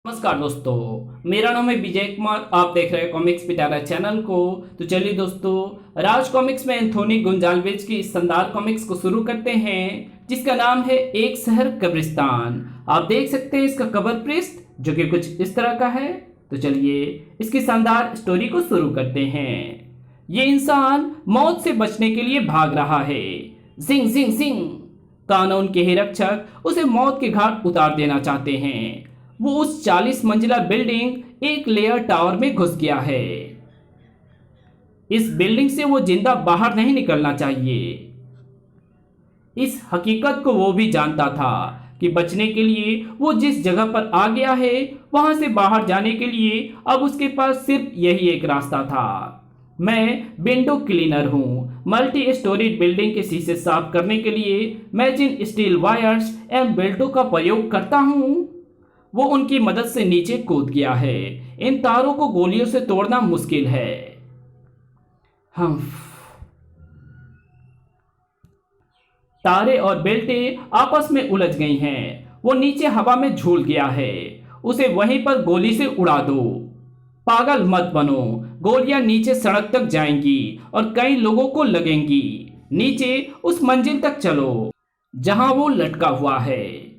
नमस्कार दोस्तों, मेरा नाम है विजय कुमार। आप देख रहे हैं कॉमिक्स पिटारा चैनल को। तो चलिए दोस्तों, राज कॉमिक्स में एंथोनी गोंजाल्वेज की इस शानदार कॉमिक्स को शुरू करते हैं, जिसका नाम है एक शहर कब्रिस्तान। आप देख सकते हैं इसका कवर पृष्ठ, जो कि कुछ इस तरह का है। तो चलिए इसकी शानदार स्टोरी को शुरू करते हैं। ये इंसान मौत से बचने के लिए भाग रहा है। जिंग जिंग जिंग, कानून के ही रक्षक उसे मौत के घाट उतार देना चाहते हैं। वो उस 40 मंजिला बिल्डिंग एक लेयर टावर में घुस गया है। इस बिल्डिंग से वो जिंदा बाहर नहीं निकलना चाहिए। इस हकीकत को वो भी जानता था कि बचने के लिए वो जिस जगह पर आ गया है, वहां से बाहर जाने के लिए अब उसके पास सिर्फ यही एक रास्ता था। मैं विंडो क्लीनर हूँ। मल्टी स्टोरीड बिल्डिंग के शीशे साफ करने के लिए मैं जिन स्टील वायर्स एवं बेल्टों का प्रयोग करता हूँ, वो उनकी मदद से नीचे कूद गया है। इन तारों को गोलियों से तोड़ना मुश्किल है। हम तारे और बेल्टे आपस में उलझ गई हैं। वो नीचे हवा में झूल गया है। उसे वहीं पर गोली से उड़ा दो। पागल मत बनो। गोलियां नीचे सड़क तक जाएंगी और कई लोगों को लगेंगी। नीचे उस मंजिल तक चलो जहां वो लटका हुआ है।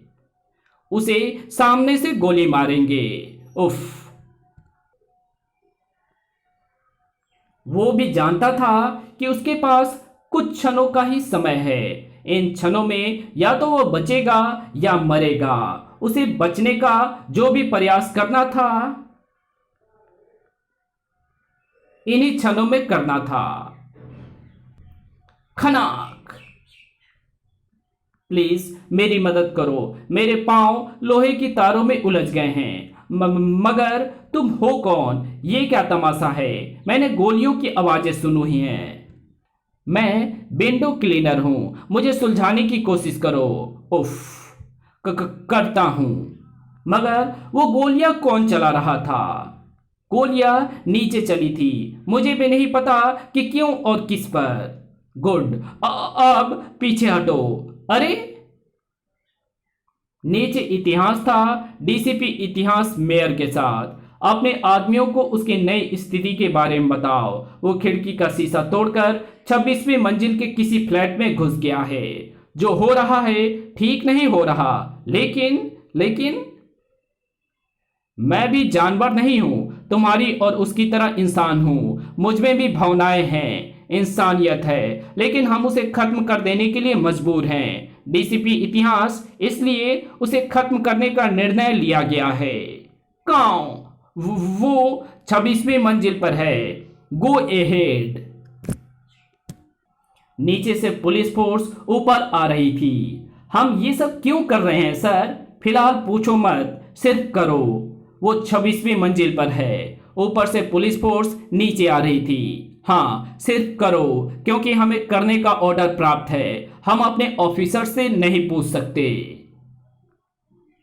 उसे सामने से गोली मारेंगे। उफ। वो भी जानता था कि उसके पास कुछ क्षणों का ही समय है। इन क्षणों में या तो वो बचेगा या मरेगा। उसे बचने का जो भी प्रयास करना था, इन्हीं क्षणों में करना था। खनाक, प्लीज मेरी मदद करो। मेरे पांव लोहे की तारों में उलझ गए हैं। मगर तुम हो कौन? ये क्या तमाशा है? मैंने गोलियों की आवाजें सुनी हैं। मैं विंडो क्लीनर हूं। मुझे सुलझाने की कोशिश करो। उफ। करता हूं। मगर वो गोलियां कौन चला रहा था? गोलियां नीचे चली थी। मुझे भी नहीं पता कि क्यों और किस पर। गुड। अब पीछे हटो। अरे, नीचे इतिहास था। डीसीपी इतिहास मेयर के साथ। अपने आदमियों को उसकी नई स्थिति के बारे में बताओ। वो खिड़की का शीशा तोड़कर 26वीं मंजिल के किसी फ्लैट में घुस गया है। जो हो रहा है ठीक नहीं हो रहा। लेकिन मैं भी जानवर नहीं हूं। तुम्हारी और उसकी तरह इंसान हूं। मुझ में भी भावनाएं हैं, इंसानियत है, लेकिन हम उसे खत्म कर देने के लिए मजबूर हैं। डीसीपी इतिहास, इसलिए उसे खत्म करने का निर्णय लिया गया है। काऊ, वो 26वीं मंजिल पर है। गो एहेड। नीचे से पुलिस फोर्स ऊपर आ रही थी। हम ये सब क्यों कर रहे हैं सर? फिलहाल पूछो मत, सिर्फ करो। वो 26वीं मंजिल पर है। ऊपर से पुलिस फोर्स नीचे आ रही थी। हाँ, सिर्फ करो, क्योंकि हमें करने का ऑर्डर प्राप्त है। हम अपने ऑफिसर से नहीं पूछ सकते।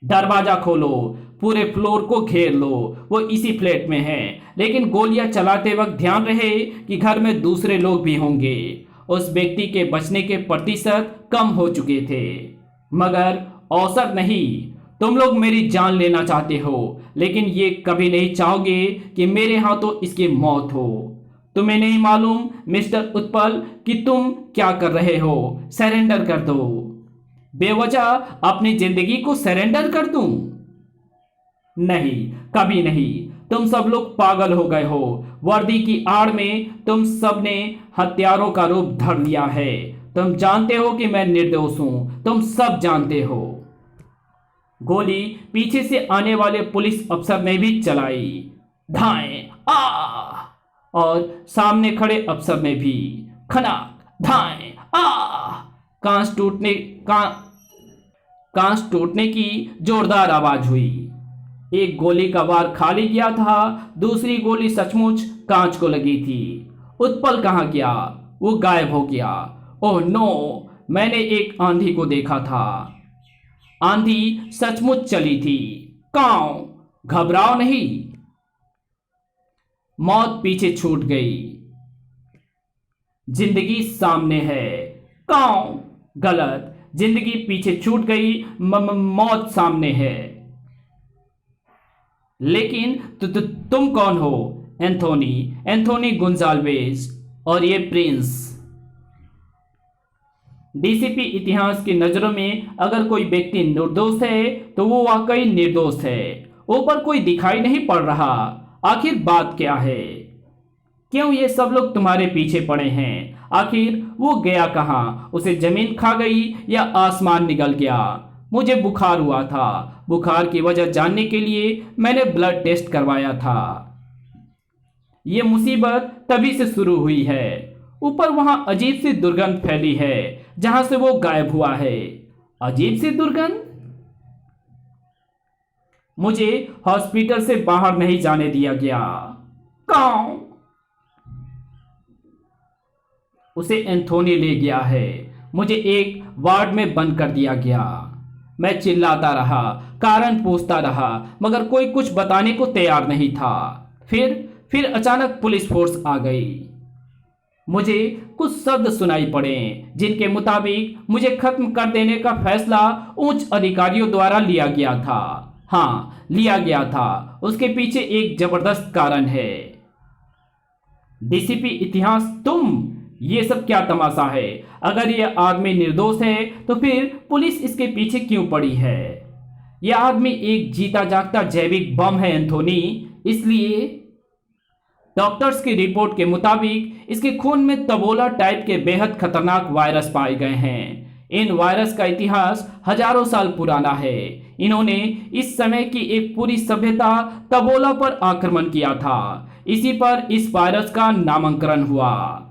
दरवाजा खोलो। पूरे फ्लोर को घेर लो। वो इसी फ्लैट में है, लेकिन गोलियां चलाते वक्त ध्यान रहे कि घर में दूसरे लोग भी होंगे। उस व्यक्ति के बचने के प्रतिशत कम हो चुके थे, मगर औसत नहीं। तुम लोग मेरी जान लेना चाहते हो, लेकिन ये कभी नहीं चाहोगे कि मेरे हाथों इसकी मौत हो। तुम्हें नहीं मालूम मिस्टर उत्पल कि तुम क्या कर रहे हो? सरेंडर कर दो। बेवजह अपनी जिंदगी को सरेंडर कर दूं? नहीं, कभी नहीं। तुम सब लोग पागल हो गए हो। वर्दी की आड़ में तुम सब ने हथियारों का रूप धर लिया है। तुम जानते हो कि मैं निर्दोष हूं। तुम सब जानते हो। गोली पीछे से आने वाले पुलिस अफसर ने भी चलाई। धाएं, आ! और सामने खड़े अफसर ने भी। खनाक, धाएं, आ! कांच टूटने की जोरदार आवाज हुई। एक गोली का वार खाली गया था। दूसरी गोली सचमुच कांच को लगी थी। उत्पल कहां गया? वो गायब हो गया। ओह नो, मैंने एक आंधी को देखा था। आंधी सचमुच चली थी। काऊ, घबराओ नहीं। मौत पीछे छूट गई। जिंदगी सामने है। काऊ, गलत। जिंदगी पीछे छूट गई। मौत सामने है। लेकिन तुम कौन हो? Anthony, Anthony Gonsalves. और ये प्रिंस। डीसीपी इतिहास की नजरों में अगर कोई व्यक्ति निर्दोष है तो वो वाकई निर्दोष है। ऊपर कोई दिखाई नहीं पड़ रहा। आखिर बात क्या है? क्यों ये सब लोग तुम्हारे पीछे पड़े हैं? आखिर वो गया कहाँ? उसे जमीन खा गई या आसमान निगल गया? मुझे बुखार हुआ था। बुखार की वजह जानने के लिए मैंने ब्लड टेस्ट करवाया था। ये मुसीबत तभी से शुरू हुई है। ऊपर वहां अजीब सी दुर्गंध फैली है जहां से वो गायब हुआ है। अजीब सी दुर्गंध? मुझे हॉस्पिटल से बाहर नहीं जाने दिया गया। कौन? उसे एंथोनी ले गया है। मुझे एक वार्ड में बंद कर दिया गया। मैं चिल्लाता रहा, कारण पूछता रहा, मगर कोई कुछ बताने को तैयार नहीं था। फिर अचानक पुलिस फोर्स आ गई। मुझे कुछ शब्द सुनाई पड़े जिनके मुताबिक मुझे खत्म कर देने का फैसला उच्च अधिकारियों द्वारा लिया गया था। हाँ, लिया गया था। उसके पीछे एक जबरदस्त कारण है। डीसीपी इतिहास, तुम? ये सब क्या तमाशा है? अगर यह आदमी निर्दोष है तो फिर पुलिस इसके पीछे क्यों पड़ी है? यह आदमी एक जीता जागता जैविक बम है एंथोनी। इसलिए डॉक्टर्स की रिपोर्ट के मुताबिक इसके खून में तबोला टाइप के बेहद खतरनाक वायरस पाए गए हैं। इन वायरस का इतिहास हजारों साल पुराना है। इन्होंने इस समय की एक पूरी सभ्यता तबोला पर आक्रमण किया था। इसी पर इस वायरस का नामकरण हुआ।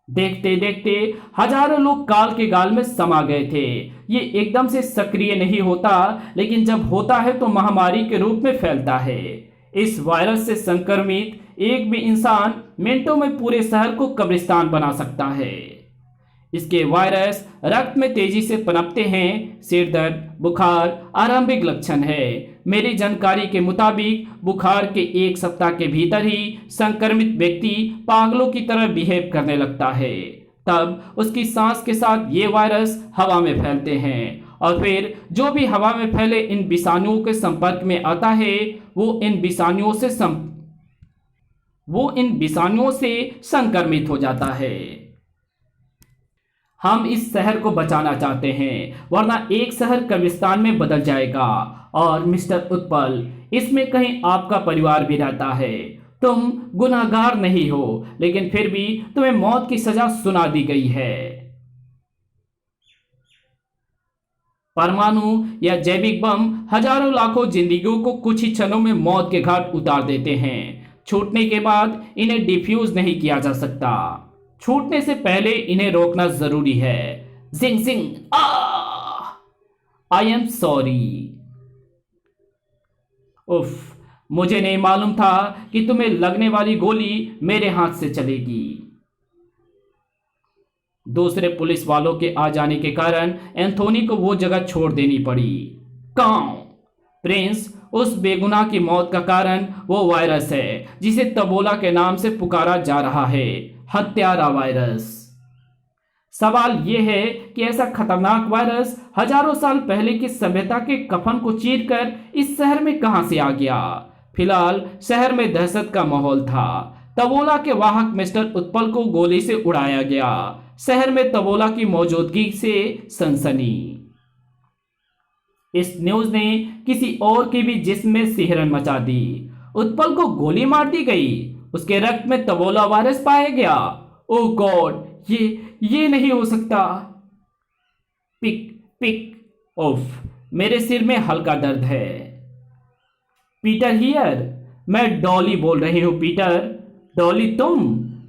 देखते देखते हजारों लोग काल के गाल में समा गए थे। ये एकदम से सक्रिय नहीं होता, लेकिन जब होता है तो महामारी के रूप में फैलता है। इस वायरस से संक्रमित एक भी इंसान मिनटों में पूरे शहर को कब्रिस्तान बना सकता है। इसके वायरस रक्त में तेजी से पनपते हैं। सिर दर्द, बुखार आरंभिक लक्षण है। मेरी जानकारी के मुताबिक बुखार के एक सप्ताह के भीतर ही संक्रमित व्यक्ति पागलों की तरह बिहेव करने लगता है। तब उसकी सांस के साथ ये वायरस हवा में फैलते हैं और फिर जो भी हवा में फैले इन विषाणुओं के संपर्क में आता है वो इन विषाणुओं से संक्रमित हो जाता है। हम इस शहर को बचाना चाहते हैं, वरना एक शहर कब्रिस्तान में बदल जाएगा। और मिस्टर उत्पल, इसमें कहीं आपका परिवार भी रहता है। तुम गुनहगार नहीं हो, लेकिन फिर भी तुम्हें मौत की सजा सुना दी गई है। परमाणु या जैविक बम हजारों लाखों जिंदगियों को कुछ ही क्षणों में मौत के घाट उतार देते हैं। छूटने के बाद इन्हें डिफ्यूज नहीं किया जा सकता। छूटने से पहले इन्हें रोकना जरूरी है। जिंग जिंग, आई एम सॉरी। उफ, मुझे नहीं मालूम था कि तुम्हें लगने वाली गोली मेरे हाथ से चलेगी। दूसरे पुलिस वालों के आ जाने के कारण एंथोनी को वो जगह छोड़ देनी पड़ी। कौन? प्रिंस, उस बेगुनाह की मौत का कारण वो वायरस है जिसे तबोला के नाम से पुकारा जा रहा है, हत्यारा वायरस। सवाल यह है कि ऐसा खतरनाक वायरस हजारों साल पहले की सभ्यता के कफन को चीरकर इस शहर में कहां से आ गया? फिलहाल शहर में दहशत का माहौल था। तबोला के वाहक मिस्टर उत्पल को गोली से उड़ाया गया। शहर में तबोला की मौजूदगी से सनसनी। इस न्यूज ने किसी और की भी जिस्म में सिहरन मचा दी। उत्पल को गोली मार दी गई। उसके रक्त में तबोला वायरस पाया गया। ओ गॉड, ये नहीं हो सकता। पिक पिक ओफ, मेरे सिर में हल्का दर्द है। पीटर हियर, मैं डॉली बोल रही हूं। पीटर, डॉली तुम?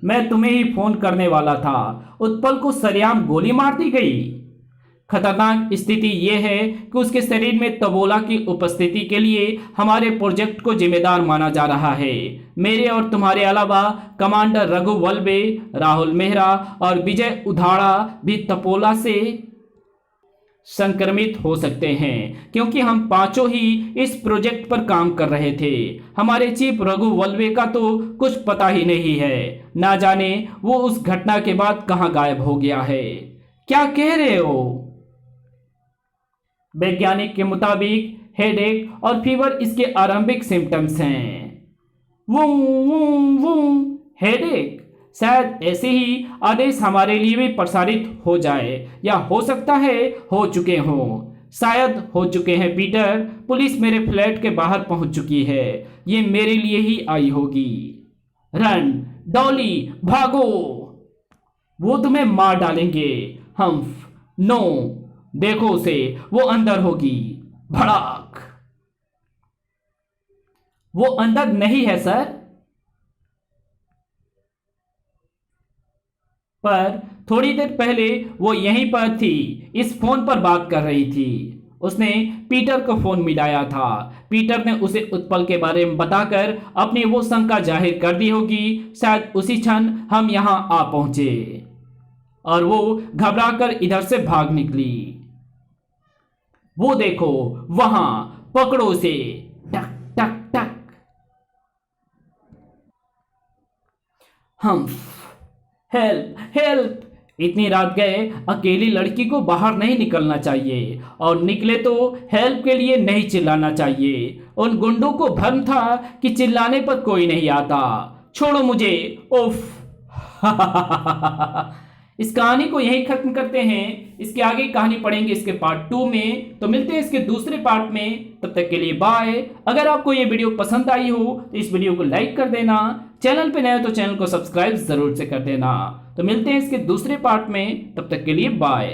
मैं तुम्हें ही फोन करने वाला था। उत्पल को सरेआम गोली मार दी गई। खतरनाक स्थिति यह है कि उसके शरीर में तबोला की उपस्थिति के लिए हमारे प्रोजेक्ट को जिम्मेदार माना जा रहा है। मेरे और तुम्हारे अलावा कमांडर रघु वल्बे, राहुल मेहरा और विजय उधाड़ा भी तपोला से संक्रमित हो सकते हैं, क्योंकि हम पांचों ही इस प्रोजेक्ट पर काम कर रहे थे। हमारे चीफ रघु वल्बे का तो कुछ पता ही नहीं है। ना जाने वो उस घटना के बाद कहां गायब हो गया है। क्या कह रहे हो? वैज्ञानिक के मुताबिक हेडेक और फीवर इसके आरंभिक सिम्टम्स हैं। वो हेडेक, शायद ऐसे ही आदेश हमारे लिए भी प्रसारित हो जाए, या हो सकता है हो चुके हों। शायद हो चुके हैं पीटर। पुलिस मेरे फ्लैट के बाहर पहुंच चुकी है। ये मेरे लिए ही आई होगी। रन डॉली, भागो, वो तुम्हें मार डालेंगे। हम्फ, नो, देखो उसे, वो अंदर होगी। भड़ाक, वो अंदर नहीं है सर। पर थोड़ी देर पहले वो यहीं पर थी, इस फोन पर बात कर रही थी। उसने पीटर को फोन मिलाया था। पीटर ने उसे उत्पल के बारे में बताकर अपनी वो शंका जाहिर कर दी होगी। शायद उसी क्षण हम यहां आ पहुंचे और वो घबराकर इधर से भाग निकली। वो देखो वहां, पकड़ो उसे। टक टक टक। हम, हेल्प हेल्प। इतनी रात गए अकेली लड़की को बाहर नहीं निकलना चाहिए, और निकले तो हेल्प के लिए नहीं चिल्लाना चाहिए। उन गुंडों को भ्रम था कि चिल्लाने पर कोई नहीं आता। छोड़ो मुझे, उफ। इस कहानी को यहीं खत्म करते हैं। इसके आगे कहानी पढ़ेंगे इसके पार्ट 2 में। तो मिलते हैं इसके दूसरे पार्ट में। तब तक के लिए बाय। अगर आपको ये वीडियो पसंद आई हो तो इस वीडियो को लाइक कर देना। चैनल पे नए हो तो चैनल को सब्सक्राइब जरूर से कर देना। तो मिलते हैं इसके दूसरे पार्ट में। तब तक के लिए बाय।